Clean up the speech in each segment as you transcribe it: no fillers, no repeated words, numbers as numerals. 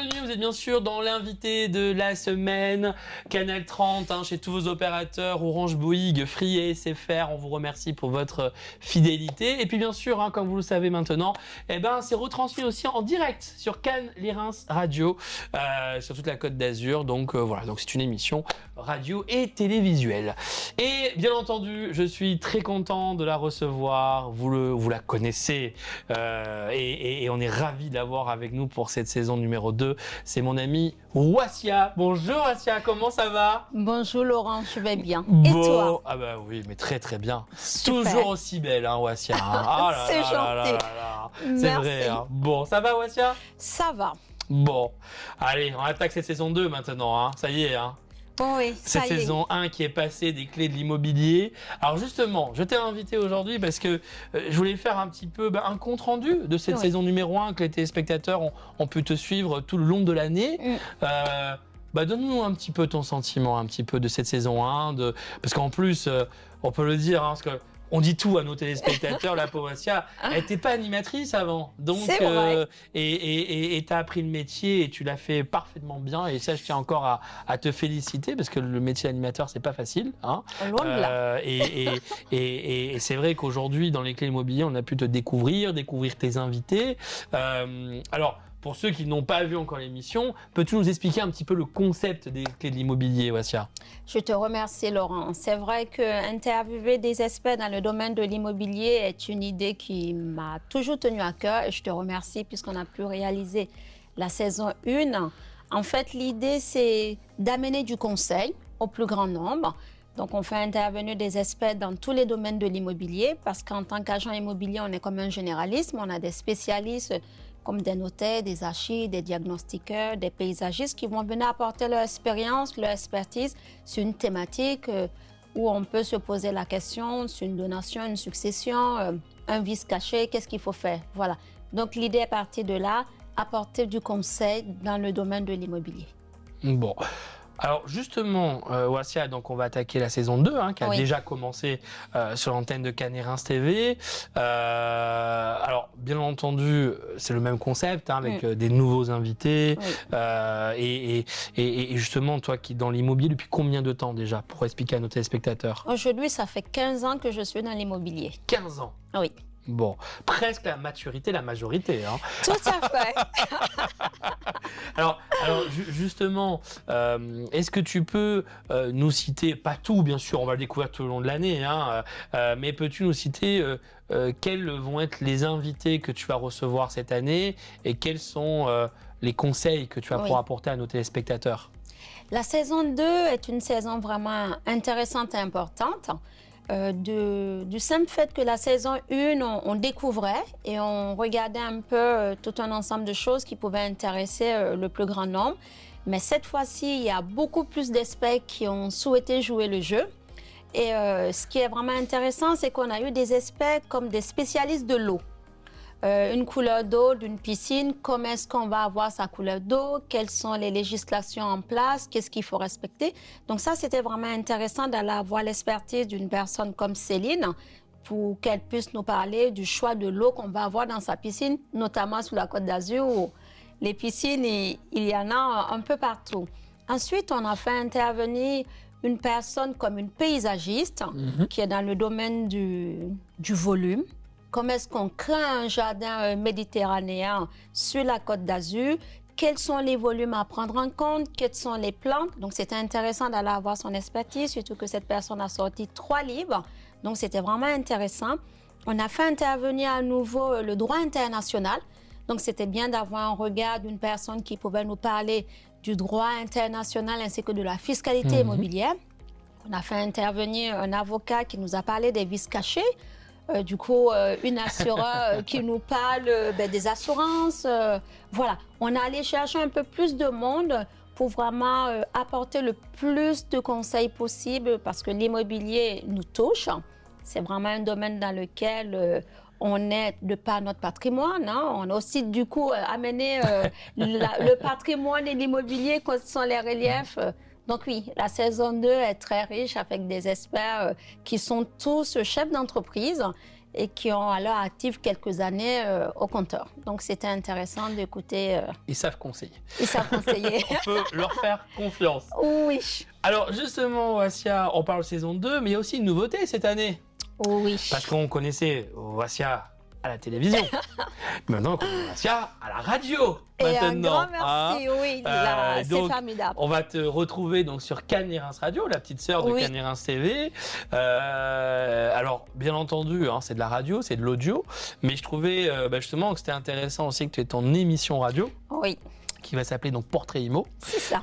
bienvenue, vous êtes bien sûr dans l'invité de la semaine, Canal 30, chez tous vos opérateurs, Orange, Bouygues, Free et SFR, on vous remercie pour votre fidélité. Et puis bien sûr, comme vous le savez maintenant, c'est retransmis aussi en direct sur Cannes Lirins Radio, sur toute la Côte d'Azur. Donc voilà, donc c'est une émission radio et télévisuelle. Et bien entendu, je suis très content de la recevoir, vous la connaissez, et on est ravis de l'avoir avec nous pour cette saison numéro 2. C'est mon ami Wassia. Bonjour Wassia, comment ça va? Bonjour Laurent, je vais bien. Bon, et toi? Ah bah oui, mais très très bien. Super. Toujours aussi belle, Wassia. C'est gentil. C'est vrai. Bon, ça va Wassia? Ça va. Bon, allez, on attaque cette saison 2 maintenant. Ça y est. Oui, ça cette y est. saison 1 qui est passée des clés de l'immobilier. Alors justement, je t'ai invité aujourd'hui parce que je voulais faire un petit peu un compte rendu de cette saison numéro 1 que les téléspectateurs ont pu te suivre tout le long de l'année. Donne-nous un petit peu ton sentiment, un petit peu de cette saison 1, parce qu'en plus, on peut le dire, parce que on dit tout à nos téléspectateurs, la pauvre Wassia, elle n'était pas animatrice avant. Donc, et tu as appris le métier et tu l'as fait parfaitement bien. Et ça, je tiens encore à te féliciter parce que le métier d'animateur, c'est pas facile. Loin de là. Et c'est vrai qu'aujourd'hui, dans les clés immobilières, on a pu te découvrir tes invités. Alors, pour ceux qui n'ont pas vu encore l'émission, peux-tu nous expliquer un petit peu le concept des clés de l'immobilier, Wassia? Je te remercie, Laurent. C'est vrai qu'interviewer des experts dans le domaine de l'immobilier est une idée qui m'a toujours tenu à cœur et je te remercie puisqu'on a pu réaliser la saison 1. En fait, l'idée, c'est d'amener du conseil au plus grand nombre. Donc, on fait intervenir des experts dans tous les domaines de l'immobilier parce qu'en tant qu'agent immobilier, on est comme un généraliste, on a des spécialistes comme des notaires, des archives, des diagnostiqueurs, des paysagistes qui vont venir apporter leur expérience, leur expertise sur une thématique où on peut se poser la question sur une donation, une succession, un vice caché, qu'est-ce qu'il faut faire? Voilà. Donc l'idée est partie de là, apporter du conseil dans le domaine de l'immobilier. Bon. Alors justement, Wassia, donc on va attaquer la saison 2, qui a déjà commencé sur l'antenne de Cannes Lirins TV. Alors bien entendu, c'est le même concept avec des nouveaux invités. Et justement, toi qui es dans l'immobilier depuis combien de temps déjà, pour expliquer à nos téléspectateurs? Aujourd'hui, ça fait 15 ans que je suis dans l'immobilier. 15 ans? Oui. Bon, presque la maturité, la majorité. Tout à fait. Alors justement, est-ce que tu peux nous citer, pas tout bien sûr, on va le découvrir tout au long de l'année, mais peux-tu nous citer quels vont être les invités que tu vas recevoir cette année et quels sont les conseils que tu vas pouvoir apporter à nos téléspectateurs? La saison 2 est une saison vraiment intéressante et importante. Du simple fait que la saison 1, on découvrait et on regardait un peu tout un ensemble de choses qui pouvaient intéresser le plus grand nombre. Mais cette fois-ci, il y a beaucoup plus d'experts qui ont souhaité jouer le jeu. Et ce qui est vraiment intéressant, c'est qu'on a eu des experts comme des spécialistes de l'eau. Une couleur d'eau d'une piscine, comment est-ce qu'on va avoir sa couleur d'eau, quelles sont les législations en place, qu'est-ce qu'il faut respecter. Donc ça, c'était vraiment intéressant d'aller avoir l'expertise d'une personne comme Céline pour qu'elle puisse nous parler du choix de l'eau qu'on va avoir dans sa piscine, notamment sur la Côte d'Azur où les piscines, il y en a un peu partout. Ensuite, on a fait intervenir une personne comme une paysagiste qui est dans le domaine du volume. Comment est-ce qu'on crée un jardin méditerranéen sur la Côte d'Azur? Quels sont les volumes à prendre en compte? Quelles sont les plantes? Donc, c'était intéressant d'aller avoir son expertise, surtout que cette personne a sorti 3 livres. Donc, c'était vraiment intéressant. On a fait intervenir à nouveau le droit international. Donc, c'était bien d'avoir un regard d'une personne qui pouvait nous parler du droit international ainsi que de la fiscalité immobilière. On a fait intervenir un avocat qui nous a parlé des vices cachés. Une assureur qui nous parle des assurances. Voilà, on est allé chercher un peu plus de monde pour vraiment apporter le plus de conseils possible parce que l'immobilier nous touche. C'est vraiment un domaine dans lequel on est de par notre patrimoine. On a aussi amené le patrimoine et l'immobilier, quels sont les reliefs. Donc oui, la saison 2 est très riche avec des experts qui sont tous chefs d'entreprise et qui ont à leur actif quelques années au compteur. Donc, c'était intéressant d'écouter. Ils savent conseiller. Ils savent conseiller. On peut leur faire confiance. Oui. Alors, justement, Wassia, on parle saison 2, mais il y a aussi une nouveauté cette année. Oui. Parce qu'on connaissait Wassia à la télévision. Maintenant, on connaît Wassia à la radio. Et maintenant, un grand merci, oui, c'est donc, formidable. On va te retrouver donc sur Cannes et Reims Radio, la petite sœur de Oui. Cannes et Reims TV. Alors, bien entendu, hein, c'est de la radio, c'est de l'audio, mais je trouvais justement que c'était intéressant aussi que tu aies ton émission radio Oui, qui va s'appeler donc Portrait Imo. c'est ça.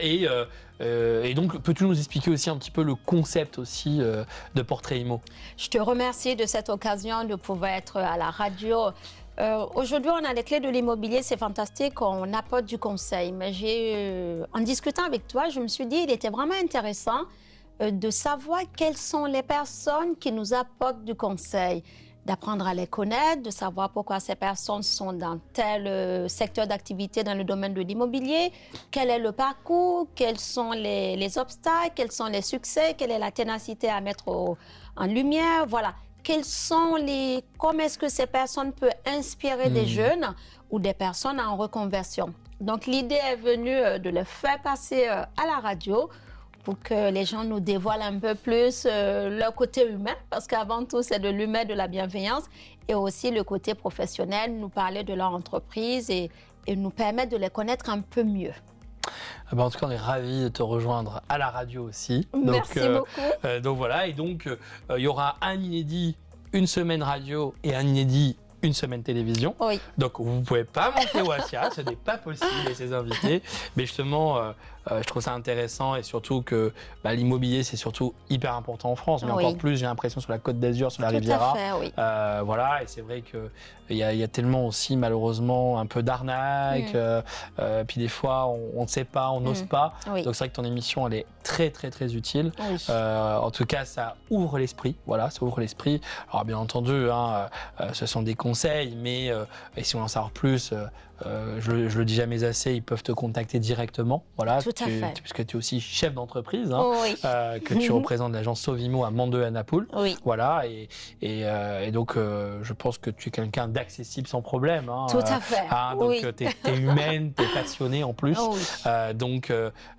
Et donc, peux-tu nous expliquer aussi un petit peu le concept aussi de Portrait Imo? Je te remercie de cette occasion de pouvoir être à la radio. Aujourd'hui, on a les clés de l'immobilier, c'est fantastique, on apporte du conseil. Mais en discutant avec toi, je me suis dit qu'il était vraiment intéressant de savoir quelles sont les personnes qui nous apportent du conseil, d'apprendre à les connaître, de savoir pourquoi ces personnes sont dans tel secteur d'activité dans le domaine de l'immobilier, quel est le parcours, quels sont les obstacles, quels sont les succès, quelle est la ténacité à mettre en lumière, voilà. Comment est-ce que ces personnes peuvent inspirer des jeunes ou des personnes en reconversion. Donc l'idée est venue de le faire passer à la radio pour que les gens nous dévoilent un peu plus leur côté humain, parce qu'avant tout, c'est de l'humain, de la bienveillance, et aussi le côté professionnel, nous parler de leur entreprise et nous permettre de les connaître un peu mieux. En tout cas, on est ravis de te rejoindre à la radio aussi. Merci beaucoup. Donc voilà, et donc il y aura un inédit, une semaine radio et un inédit, une semaine télévision. Oui. Donc vous ne pouvez pas manquer Wassia, ce n'est pas possible et ses invités. Mais justement, je trouve ça intéressant et surtout que l'immobilier, c'est surtout hyper important en France, mais Oui. encore plus, j'ai l'impression, sur la Côte d'Azur, sur la Tout Riviera. à fait, oui. Voilà, et c'est vrai qu'il y a tellement aussi, malheureusement, un peu d'arnaque. Puis des fois, on ne sait pas, on n'ose pas. Oui. Donc c'est vrai que ton émission, elle est très, très, très utile. Oui. En tout cas, ça ouvre l'esprit. Voilà, ça ouvre l'esprit. Alors bien entendu, ce sont des conseils, mais et si on en savoir plus, je le dis jamais assez, ils peuvent te contacter directement. Voilà, Tout à fait. puisque tu es aussi chef d'entreprise, Oui. que tu représentes l'agence Sovimo à Mandeux à Napoule. Oui. Voilà, et donc je pense que tu es quelqu'un d'accessible sans problème. Tout à fait. Donc Oui. tu es humaine, tu es passionnée en plus. Oui. Donc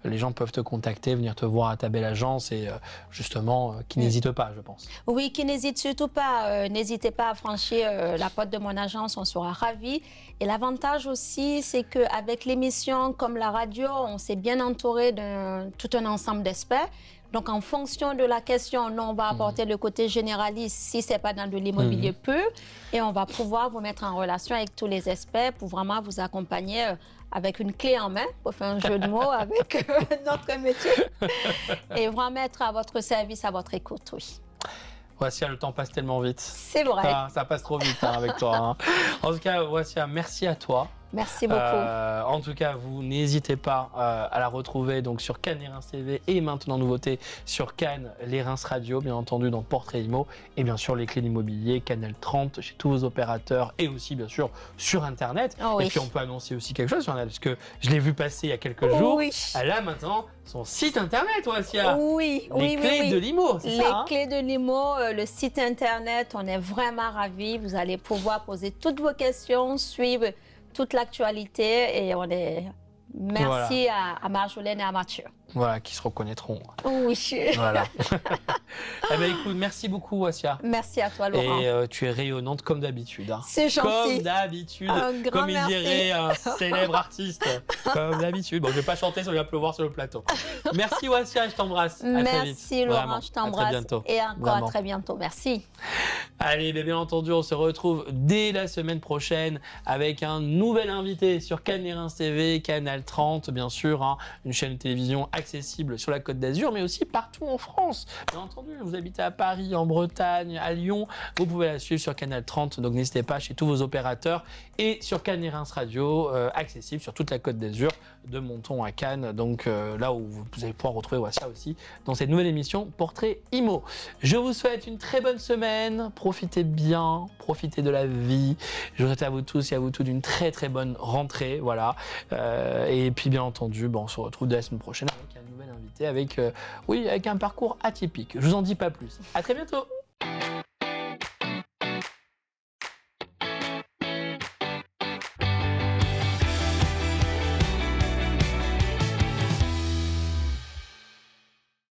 les gens peuvent te contacter, venir te voir à ta belle agence et justement, qui n'hésite pas, je pense. Oui, qui n'hésite surtout pas. N'hésitez pas à franchir la porte de mon agence, on sera ravis. Et l'avantage aussi, c'est qu'avec l'émission comme la radio, on s'est bien entouré de tout un ensemble d'experts. Donc, en fonction de la question, nous, on va apporter le côté généraliste si ce n'est pas dans de l'immobilier pur. Et on va pouvoir vous mettre en relation avec tous les experts pour vraiment vous accompagner avec une clé en main, pour faire un jeu de mots avec notre métier. Et vraiment être à votre service, à votre écoute, oui. Wassia, le temps passe tellement vite. C'est vrai. Ça passe trop vite avec toi. En tout cas, Wassia, merci à toi. Merci beaucoup. En tout cas, vous n'hésitez pas à la retrouver donc sur Cannes et Reims TV et maintenant nouveauté sur Cannes, les Reims Radio, bien entendu dans Portrait Imo et bien sûr les clés d'immobilier, Canal 30 chez tous vos opérateurs et aussi bien sûr sur Internet. Oh oui. Et puis on peut annoncer aussi quelque chose sur Internet parce que je l'ai vu passer il y a quelques jours. Oui. Elle a maintenant son site Internet, Wassia. Oui, Les clés de l'IMO, c'est Les ça, hein? clés de l'IMO, le site Internet, on est vraiment ravis. Vous allez pouvoir poser toutes vos questions, suivre toute l'actualité et on est... Merci à Marjolaine et à Mathieu. Voilà, qui se reconnaîtront. Oui. Voilà. Eh ben, écoute, merci beaucoup, Wassia. Merci à toi, Laurent. Et tu es rayonnante comme d'habitude. Hein. C'est gentil. Comme d'habitude. Un grand Comme il merci. dirait un célèbre artiste. Comme d'habitude. Bon, je vais pas chanter, ça va pleuvoir sur le plateau. Merci, Wassia, je t'embrasse. À très vite. Merci, Laurent, Vraiment. je À t'embrasse. très bientôt. Et encore Vraiment. à très bientôt. Merci. Allez, bien entendu, on se retrouve dès la semaine prochaine avec un nouvel invité sur Cannes et Reims TV, Canal 30, bien sûr, hein, une chaîne de télévision accessible sur la Côte d'Azur, mais aussi partout en France. Bien entendu, vous habitez à Paris, en Bretagne, à Lyon, vous pouvez la suivre sur Canal 30, donc n'hésitez pas chez tous vos opérateurs et sur Cannes et Reims Radio, accessible sur toute la Côte d'Azur, de Menton à Cannes, donc là où vous allez pouvoir retrouver Wassia aussi dans cette nouvelle émission Portrait Imo. Je vous souhaite une très bonne semaine, profitez bien, profitez de la vie. Je vous souhaite à vous tous et à vous toutes une très très bonne rentrée, voilà. Et puis bien entendu, on se retrouve dès la semaine prochaine avec un nouvel invité avec un parcours atypique. Je vous en dis pas plus. À très bientôt.